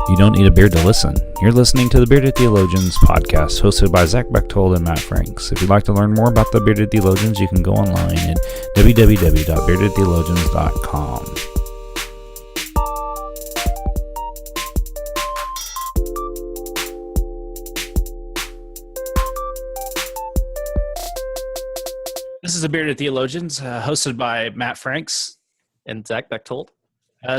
You don't need a beard to listen. You're listening to the Bearded Theologians podcast, hosted by Zach Bechtold and Matt Franks. If you'd like to learn more about the Bearded Theologians, you can go online at www.beardedtheologians.com. This is the Bearded Theologians, hosted by Matt Franks and Zach Bechtold.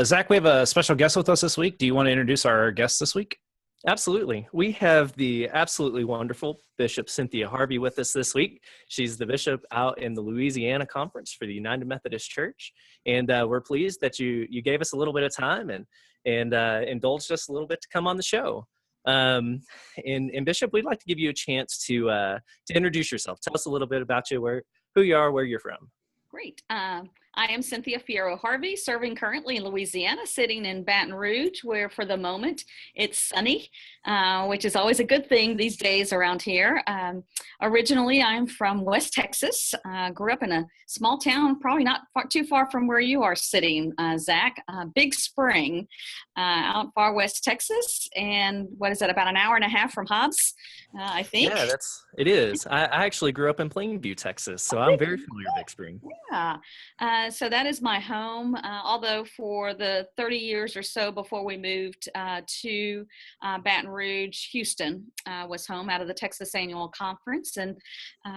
Zach, we have a special guest with us this week. Do you want to introduce our guest this week? Absolutely. We have the absolutely wonderful Bishop Cynthia Harvey with us this week. She's the bishop out in the Louisiana Conference for the United Methodist Church. And we're pleased that you gave us a little bit of time and indulged us a little bit to come on the show. And Bishop, we'd like to give you a chance to introduce yourself. Tell us a little bit about you, who you are, where you're from. Great. I am Cynthia Harvey, serving currently in Louisiana, sitting in Baton Rouge, where for the moment it's sunny, which is always a good thing these days around here. Originally, I'm from West Texas. Grew up in a small town, probably not too far from where you are sitting, Zach. Big Spring, out far west Texas. And what is that, about an hour and a half from Hobbs, I think? Yeah, it is. I actually grew up in Plainview, Texas, so I'm very familiar with Big Spring. Yeah. So that is my home, although for the 30 years or so before we moved to Baton Rouge, Houston was home out of the Texas Annual Conference. And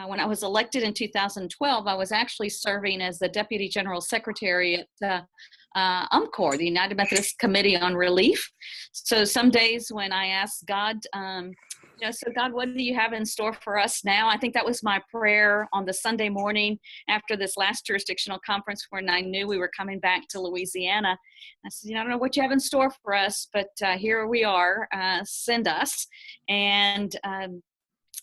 when I was elected in 2012, I was actually serving as the Deputy General Secretary at UMCOR, the United Methodist Committee on Relief. So some days when I asked God, so God, what do you have in store for us now? I think that was my prayer on the Sunday morning after this last jurisdictional conference when I knew we were coming back to Louisiana. I said, I don't know what you have in store for us, but here we are, send us. And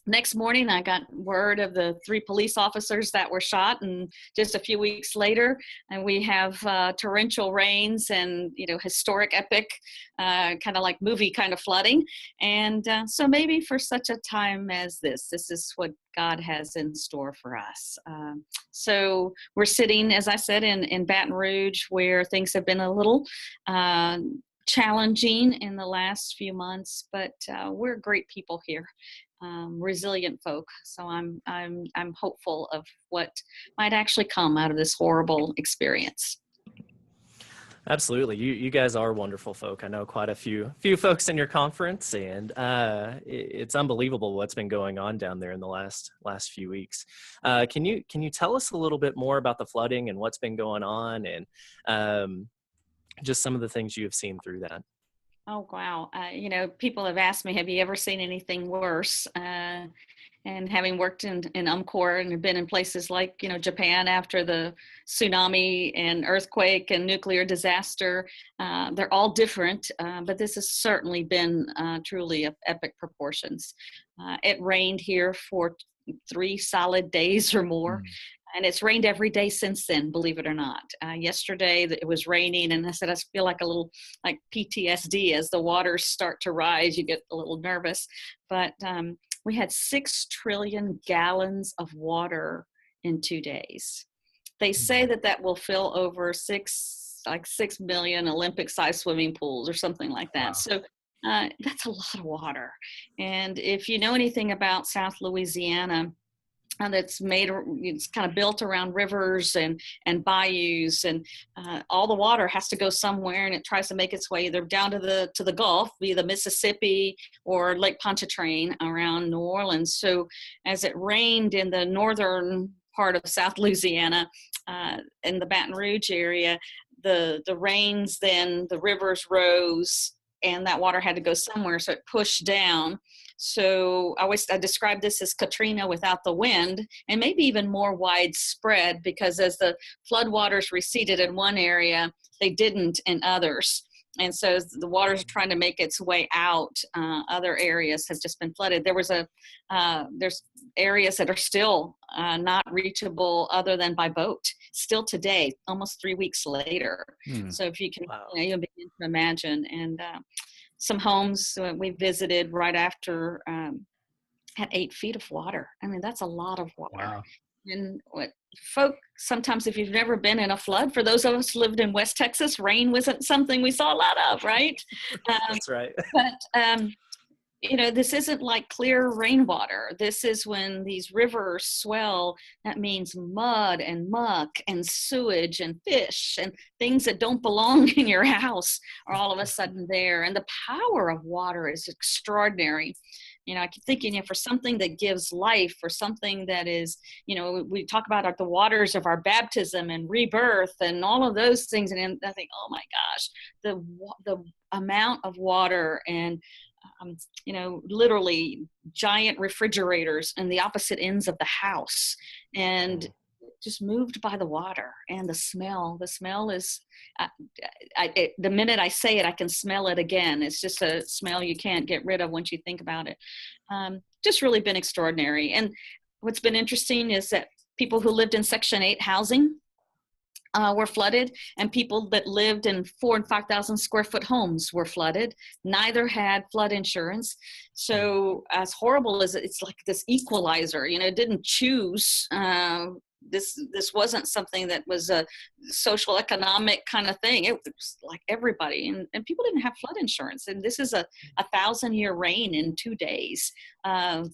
next morning, I got word of the 3 police officers that were shot, and just a few weeks later, and we have torrential rains and historic, epic, kind of like movie kind of flooding. And so maybe for such a time as this is what God has in store for us. So we're sitting, as I said, in Baton Rouge, where things have been a little challenging in the last few months, but we're great people here. Resilient folk. So I'm hopeful of what might actually come out of this horrible experience. Absolutely. You guys are wonderful folk. I know quite a few folks in your conference, and it's unbelievable what's been going on down there in the last few weeks. Can you tell us a little bit more about the flooding and what's been going on, and just some of the things you have seen through that? Oh, wow. People have asked me, have you ever seen anything worse? And having worked in UMCOR and been in places like, Japan after the tsunami and earthquake and nuclear disaster, they're all different, but this has certainly been truly of epic proportions. It rained here for 3 solid days or more. And it's rained every day since then, believe it or not. Yesterday it was raining, and I said, I feel like a little like PTSD as the waters start to rise. You get a little nervous. But we had 6 trillion gallons of water in 2 days. They say that will fill over 6 million Olympic-sized swimming pools or something like that. Wow. So that's a lot of water. And if you know anything about South Louisiana, it's kind of built around rivers and bayous, and all the water has to go somewhere, and it tries to make its way either down to the Gulf via the Mississippi or Lake Pontchartrain around New Orleans. So as it rained in the northern part of South Louisiana, in the Baton Rouge area, the rains, then the rivers rose, and that water had to go somewhere, so it pushed down. So I describe this as Katrina without the wind, and maybe even more widespread, because as the floodwaters receded in one area, they didn't in others. And so the water's trying to make its way out. Other areas has just been flooded. There's areas that are still not reachable other than by boat, still today, almost 3 weeks later. So if you can, you begin to imagine. And some homes we visited right after had 8 feet of water. I mean, that's a lot of water. Wow. And what folk, sometimes if you've never been in a flood, for those of us who lived in West Texas, rain wasn't something we saw a lot of, right? That's right. But this isn't like clear rainwater. This is when these rivers swell. That means mud and muck and sewage and fish and things that don't belong in your house are all of a sudden there. And the power of water is extraordinary. I keep thinking, for something that gives life, or something that is, we talk about the waters of our baptism and rebirth and all of those things. And I think, oh my gosh, the amount of water and literally giant refrigerators in the opposite ends of the house, and just moved by the water. And the smell is, the minute I say it, I can smell it again. It's just a smell you can't get rid of once you think about it. Just really been extraordinary. And what's been interesting is that people who lived in Section 8 housing were flooded, and people that lived in 4,000 and 5,000 square foot homes were flooded. Neither had flood insurance. So as horrible as it's like this equalizer, it didn't choose. This wasn't something that was a social economic kind of thing. It was like everybody, and people didn't have flood insurance. And this is a 1,000-year rain in 2 days,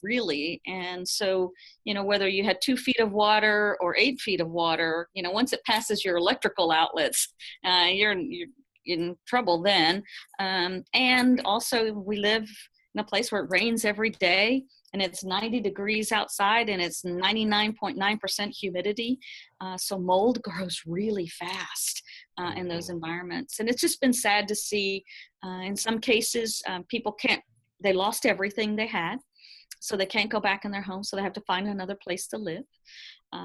really. And so, whether you had 2 feet of water or 8 feet of water, once it passes your electrical outlets, you're in trouble then. And also, we live in a place where it rains every day, and it's 90 degrees outside, and it's 99.9% humidity. So mold grows really fast in those environments. And it's just been sad to see, in some cases, people they lost everything they had, so they can't go back in their home, so they have to find another place to live.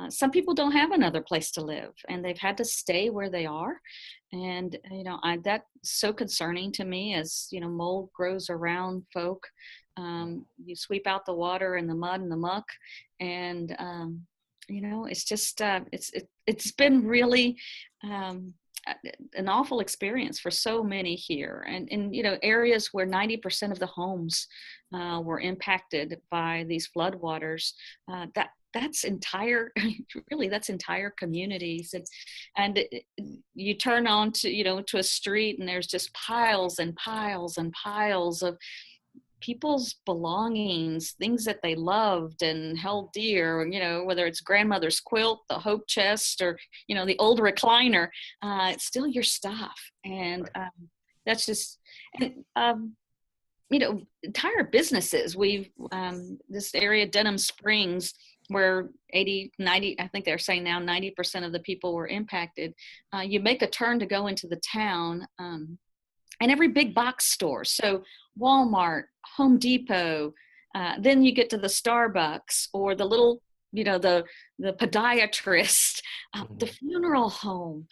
Some people don't have another place to live, and they've had to stay where they are. And, that's so concerning to me as, mold grows around folk. You sweep out the water and the mud and the muck, and it's just it's been really an awful experience for so many here, and in areas where 90% of the homes were impacted by these floodwaters. That's entire communities. And you turn on to, to a street, and there's just piles and piles and piles of people's belongings, things that they loved and held dear, whether it's grandmother's quilt, the hope chest, or, the old recliner, it's still your stuff. And that's just, and, entire businesses. We've, this area, Denham Springs, where 90, I think they're saying now 90% of the people were impacted. You make a turn to go into the town, and every big box store, so Walmart, Home Depot, then you get to the Starbucks, or the little, the podiatrist, the funeral home,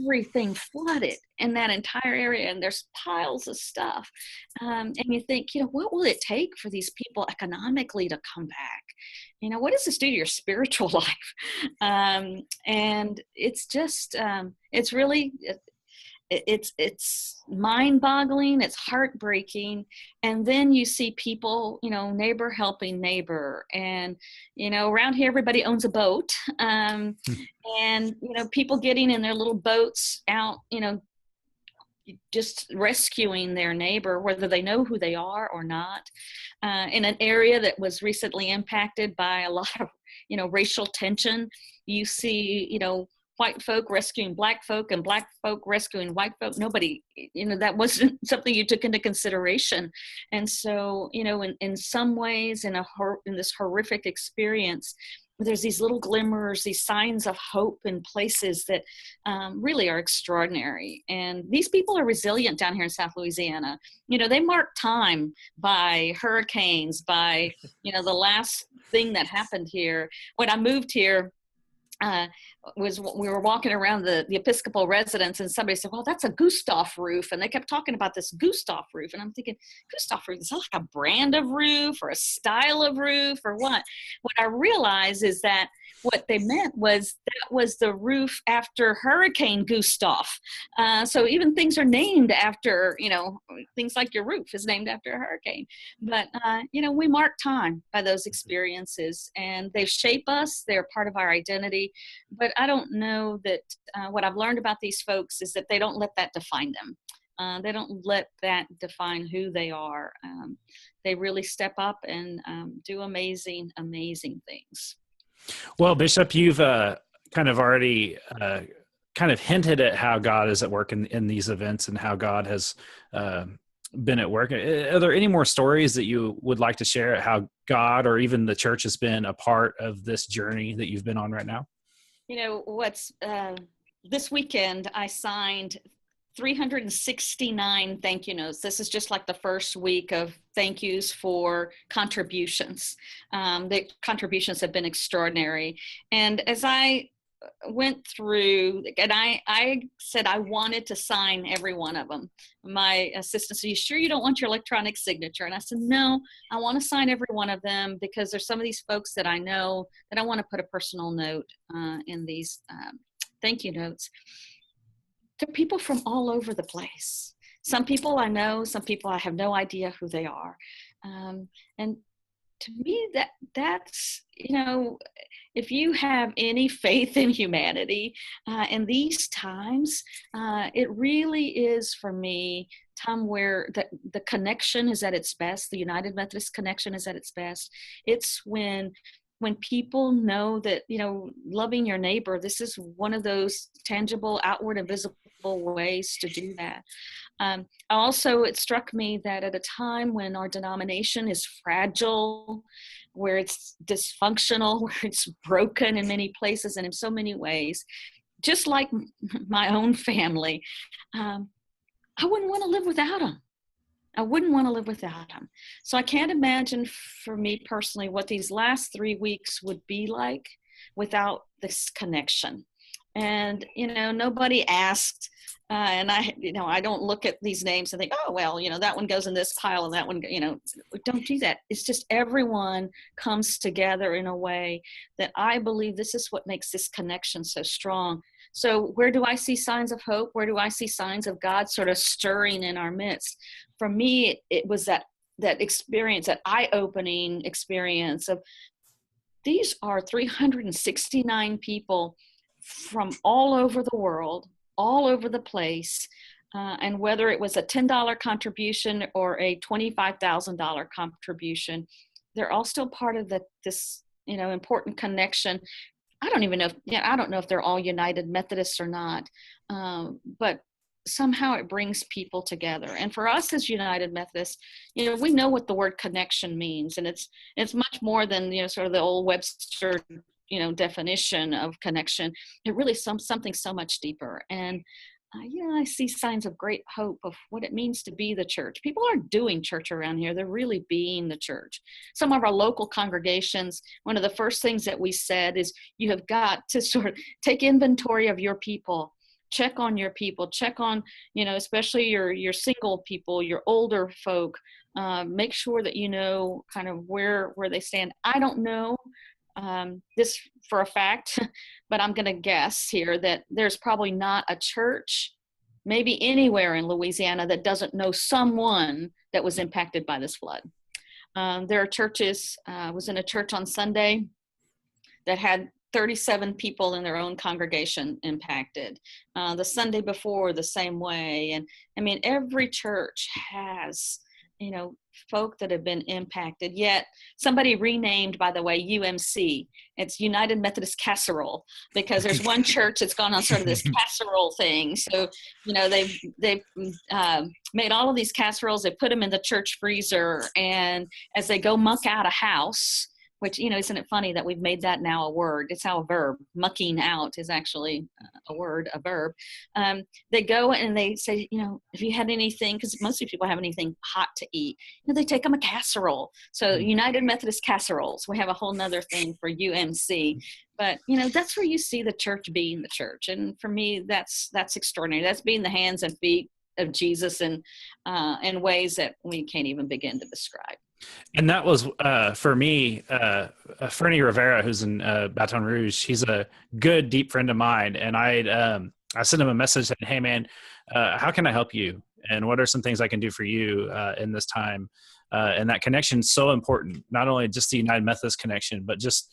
everything flooded in that entire area, and there's piles of stuff. And you think, what will it take for these people economically to come back? What does this do to your spiritual life? And it's just, it's really, it's mind-boggling, it's heartbreaking. And then you see people, neighbor helping neighbor, and around here everybody owns a boat, and people getting in their little boats out, just rescuing their neighbor, whether they know who they are or not, in an area that was recently impacted by a lot of racial tension. You see white folk rescuing black folk, and black folk rescuing white folk. Nobody, that wasn't something you took into consideration. And so, in some ways, in this horrific experience, there's these little glimmers, these signs of hope in places that really are extraordinary. And these people are resilient down here in South Louisiana. They mark time by hurricanes, by, the last thing that happened here. When I moved here, we were walking around the Episcopal residence, and somebody said, well, that's a Gustav roof. And they kept talking about this Gustav roof. And I'm thinking, Gustav roof, is that like a brand of roof or a style of roof or what? What I realized is that what they meant was that was the roof after Hurricane Gustav. So even things are named after, things like your roof is named after a hurricane. But, we mark time by those experiences, and they shape us. They're part of our identity. But I don't know that what I've learned about these folks is that they don't let that define them. They don't let that define who they are. They really step up and do amazing, amazing things. Well, Bishop, you've kind of already kind of hinted at how God is at work in these events and how God has been at work. Are there any more stories that you would like to share how God or even the church has been a part of this journey that you've been on right now? This weekend I signed 369 thank you notes. This is just like the first week of thank yous for contributions. The contributions have been extraordinary. And as I went through, and I said I wanted to sign every one of them. My assistant said, you sure you don't want your electronic signature? And I said, no, I want to sign every one of them because there's some of these folks that I know that I want to put a personal note in these thank you notes. They're people from all over the place. Some people I know, some people I have no idea who they are. And to me, that's, if you have any faith in humanity in these times, it really is, for me, time where the connection is at its best. The United Methodist connection is at its best. It's when people know that, loving your neighbor, this is one of those tangible, outward and visible ways to do that. Also, it struck me that at a time when our denomination is fragile, where it's dysfunctional, where it's broken in many places and in so many ways, just like my own family, I wouldn't want to live without them. I wouldn't want to live without them. So I can't imagine for me personally what these last 3 weeks would be like without this connection. And, nobody asked, and I don't look at these names and think, oh, well, that one goes in this pile and that one, don't do that. It's just everyone comes together in a way that I believe this is what makes this connection so strong. So where do I see signs of hope? Where do I see signs of God sort of stirring in our midst? For me, it was that experience, that eye-opening experience of these are 369 people from all over the world, all over the place. And whether it was a $10 contribution or a $25,000 contribution, they're all still part of this important connection. I don't know if they're all United Methodists or not, but somehow it brings people together. And for us as United Methodists, we know what the word connection means, and it's much more than sort of the old Webster definition of connection. It really something so much deeper. And I see signs of great hope of what it means to be the church. People aren't doing church around here. They're really being the church. Some of our local congregations, one of the first things that we said is you have got to sort of take inventory of your people. Check on your people. Check on, especially your single people, your older folk. Make sure that you know kind of where they stand. I don't know this for a fact, but I'm going to guess here that there's probably not a church, maybe anywhere in Louisiana, that doesn't know someone that was impacted by this flood. There are churches, I was in a church on Sunday that had 37 people in their own congregation impacted. The Sunday before, the same way. And I mean, every church has, folk that have been impacted. Yet somebody renamed, by the way, UMC. It's United Methodist Casserole, because there's one church that's gone on sort of this casserole thing. So, they've made all of these casseroles. They put them in the church freezer, and as they go muck out a house, which, isn't it funny that we've made that now a word? It's how a verb. Mucking out is actually a word, a verb. They go and they say, if you had anything, because most people have anything hot to eat, they take them a casserole. So United Methodist casseroles, we have a whole nother thing for UMC. But, that's where you see the church being the church. And for me, that's extraordinary. That's being the hands and feet of Jesus in ways that we can't even begin to describe. And that was, for me, Fernie Rivera, who's in Baton Rouge. She's a good, deep friend of mine. And I sent him a message saying, hey, man, how can I help you? And what are some things I can do for you in this time? And that connection is so important, not only just the United Methodist connection, but just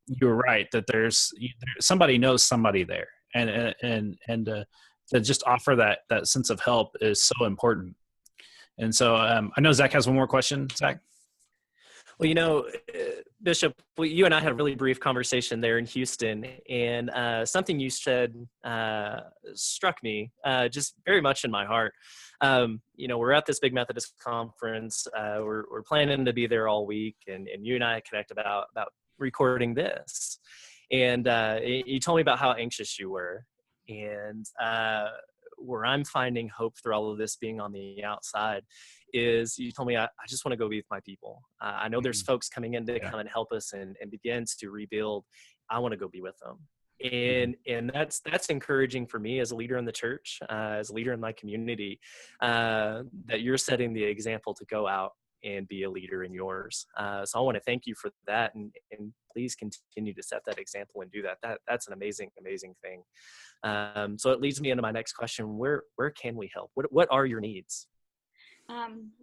you're right, that somebody knows somebody there. And to just offer that sense of help is so important. And so I know Zach has one more question. Zach? Well, Bishop, you and I had a really brief conversation there in Houston, and something you said struck me just very much in my heart. We're at this big Methodist conference. We're planning to be there all week, and you and I connect about recording this. And you told me about how anxious you were. And where I'm finding hope through all of this being on the outside is you told me, I just want to go be with my people. I know there's folks coming in to come and help us and begins to rebuild. I want to go be with them. And that's encouraging for me as a leader in the church, as a leader in my community, that you're setting the example to go out and be a leader in yours. So I want to thank you for that, and please continue to set that example and do that. That's an amazing, amazing thing. So it leads me into my next question. Where can we help? What are your needs?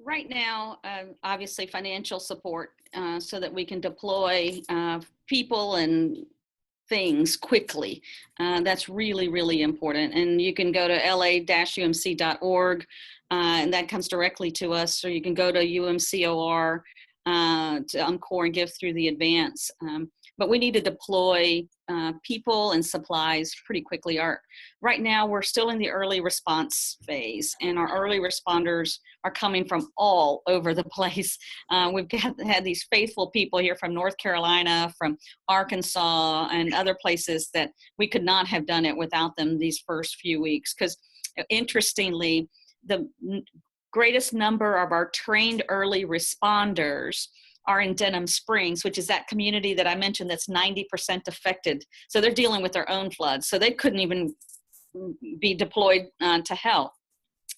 Right now, obviously financial support so that we can deploy people and things quickly. That's really, really important. And you can go to la-umc.org and that comes directly to us. Or you can go to UMCOR to UMCOR and give through the advance. But we need to deploy people and supplies pretty quickly. Right now, we're still in the early response phase, and our early responders are coming from all over the place. We've had these faithful people here from North Carolina, from Arkansas, and other places that we could not have done it without them these first few weeks. Because interestingly, the greatest number of our trained early responders are in Denham Springs, which is that community that I mentioned that's 90% affected. So they're dealing with their own floods. So they couldn't even be deployed to help.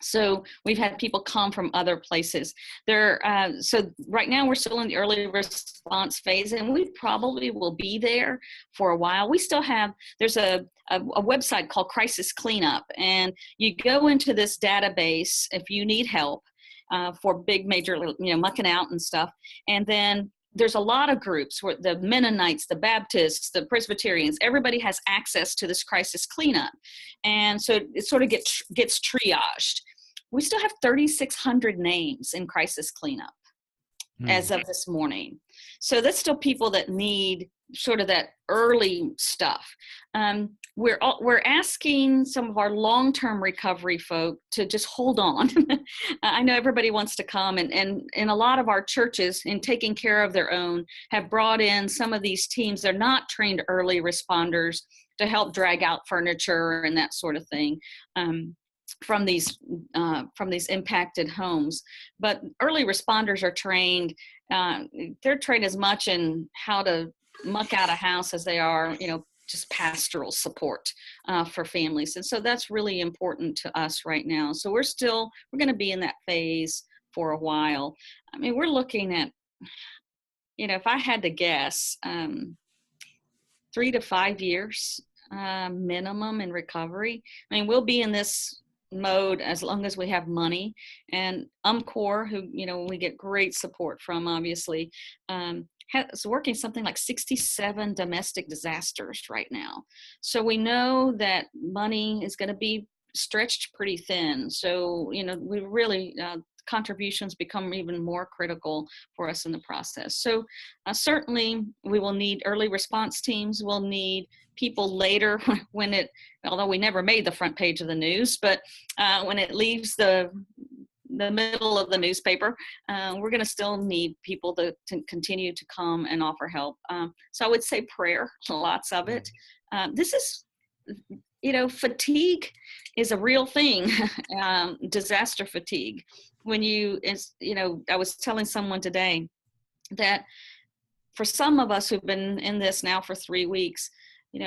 So we've had people come from other places. So right now we're still in the early response phase, and we probably will be there for a while. We still have, there's a website called Crisis Cleanup, and you go into this database if you need help for big major, mucking out and stuff. And then there's a lot of groups where the Mennonites, the Baptists, the Presbyterians, everybody has access to this crisis cleanup. And so it sort of gets triaged. We still have 3,600 names in crisis cleanup as of this morning. So that's still people that need sort of that early stuff. We're asking some of our long-term recovery folk to just hold on. I know everybody wants to come, and a lot of our churches, in taking care of their own, have brought in some of these teams. They're not trained early responders to help drag out furniture and that sort of thing. From these impacted homes. But early responders are trained, they're trained as much in how to muck out a house as they are, just pastoral support for families. And so that's really important to us right now. So we're going to be in that phase for a while. I mean, we're looking at, if I had to guess, 3 to 5 years minimum in recovery. I mean, we'll be in this mode as long as we have money. And UMCOR, who we get great support from, obviously, is working something like 67 domestic disasters right now. So we know that money is going to be stretched pretty thin. So we really contributions become even more critical for us in the process. So certainly we will need early response teams. We'll need people later although we never made the front page of the news, but when it leaves the the middle of the newspaper, we're going to still need people to continue to come and offer help. So I would say prayer, lots of it. This is, fatigue is a real thing, disaster fatigue. I was telling someone today that for some of us who've been in this now for 3 weeks,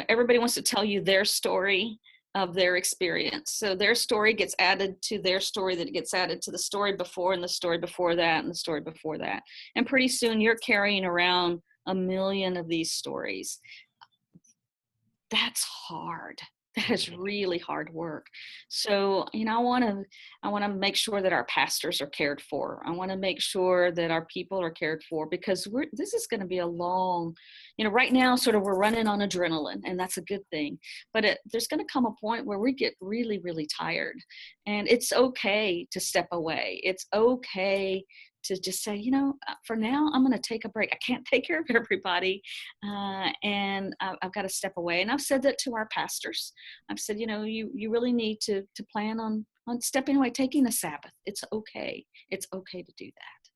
everybody wants to tell you their story of their experience. So their story gets added to their story, that gets added to the story before, and the story before that, and the story before that. And pretty soon you're carrying around 1 million of these stories. That's hard. That is really hard work. So, I want to make sure that our pastors are cared for. I want to make sure that our people are cared for, because this is going to be a long, right now sort of we're running on adrenaline, and that's a good thing. But there's going to come a point where we get really, really tired, and it's okay to step away. It's okay to just say, for now, I'm going to take a break. I can't take care of everybody. And I've got to step away. And I've said that to our pastors. I've said, you really need to plan on stepping away, taking a Sabbath. It's okay. It's okay to do that.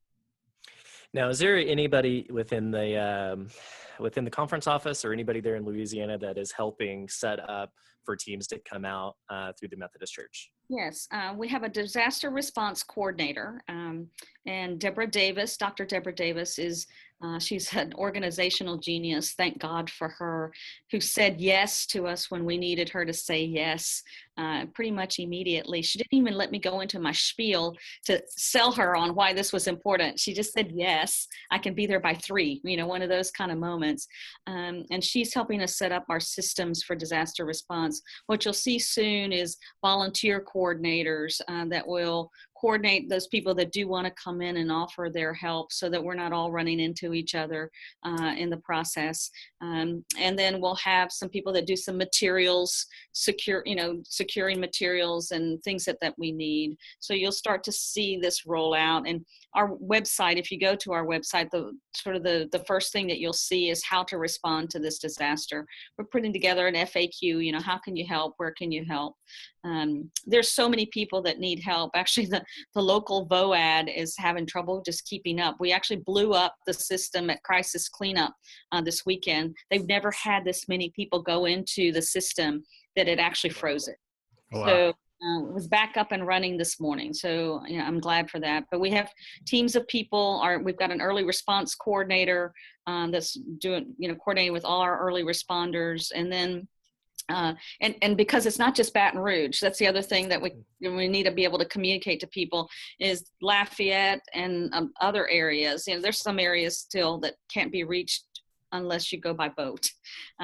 Now, is there anybody within the conference office or anybody there in Louisiana that is helping set up for teams to come out through the Methodist Church? Yes, we have a disaster response coordinator, and Dr. Deborah Davis she's an organizational genius. Thank God for her, who said yes to us when we needed her to say yes, pretty much immediately. She didn't even let me go into my spiel to sell her on why this was important. She just said, yes, I can be there by 3, one of those kind of moments. And she's helping us set up our systems for disaster response. What you'll see soon is volunteer coordinators that will coordinate those people that do want to come in and offer their help, so that we're not all running into each other in the process. And then we'll have some people that do some materials, securing materials and things that we need. So you'll start to see this roll out. And our website, if you go to our website, the first thing that you'll see is how to respond to this disaster. We're putting together an FAQ, how can you help? Where can you help? There's so many people that need help. Actually, the local VOAD is having trouble just keeping up. We actually blew up the system at Crisis Cleanup this weekend. They've never had this many people go into the system that it actually froze it. Wow. So it was back up and running this morning. So I'm glad for that. But we have teams of people. We've got an early response coordinator that's doing, coordinating with all our early responders. And then and because it's not just Baton Rouge, that's the other thing that we need to be able to communicate to people, is Lafayette and other areas. There's some areas still that can't be reached unless you go by boat.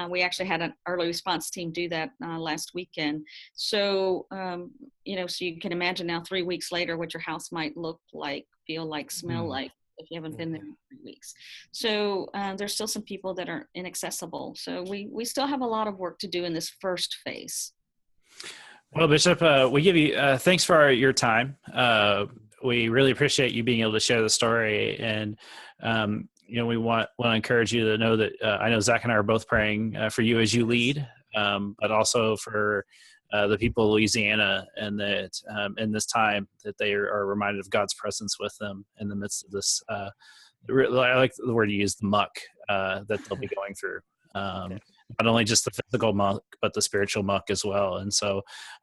We actually had an early response team do that last weekend. So, so you can imagine now 3 weeks later what your house might look like, feel like, smell like, if you haven't been there in 3 weeks. So there's still some people that are inaccessible. So we still have a lot of work to do in this first phase. Well, Bishop, we give you thanks for your time. We really appreciate you being able to share the story. And, we want to encourage you to know that I know Zach and I are both praying for you as you lead, but also for the people of Louisiana, and that in this time that they are reminded of God's presence with them in the midst of this. I like the word you use, the muck that they'll be going through. Not only just the physical muck, but the spiritual muck as well. And so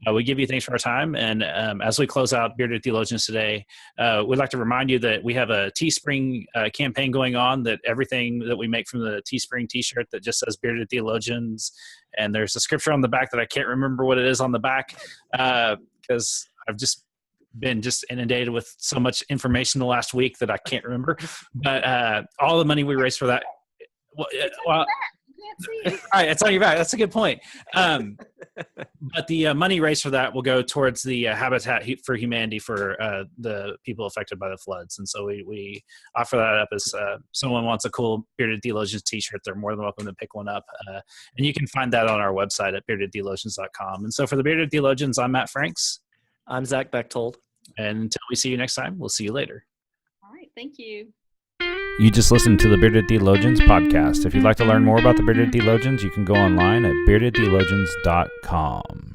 we give you thanks for our time. And as we close out Bearded Theologians today, we'd like to remind you that we have a Teespring campaign going on, that everything that we make from the Teespring t-shirt that just says Bearded Theologians. And there's a scripture on the back that I can't remember what it is on the back, because I've just been inundated with so much information the last week that I can't remember. But all the money we raise for that, all right, it's on your back. That's a good point. But the money raised for that will go towards the Habitat for Humanity for the people affected by the floods. And so we offer that up as someone wants a cool Bearded Theologians t-shirt, they're more than welcome to pick one up. And you can find that on our website at beardedtheologians.com. And so for the Bearded Theologians, I'm Matt Franks. I'm Zach Bechtold. And until we see you next time, we'll see you later. All right, thank you. You just listened to the Bearded Theologians podcast. If you'd like to learn more about the Bearded Theologians, you can go online at beardedtheologians.com.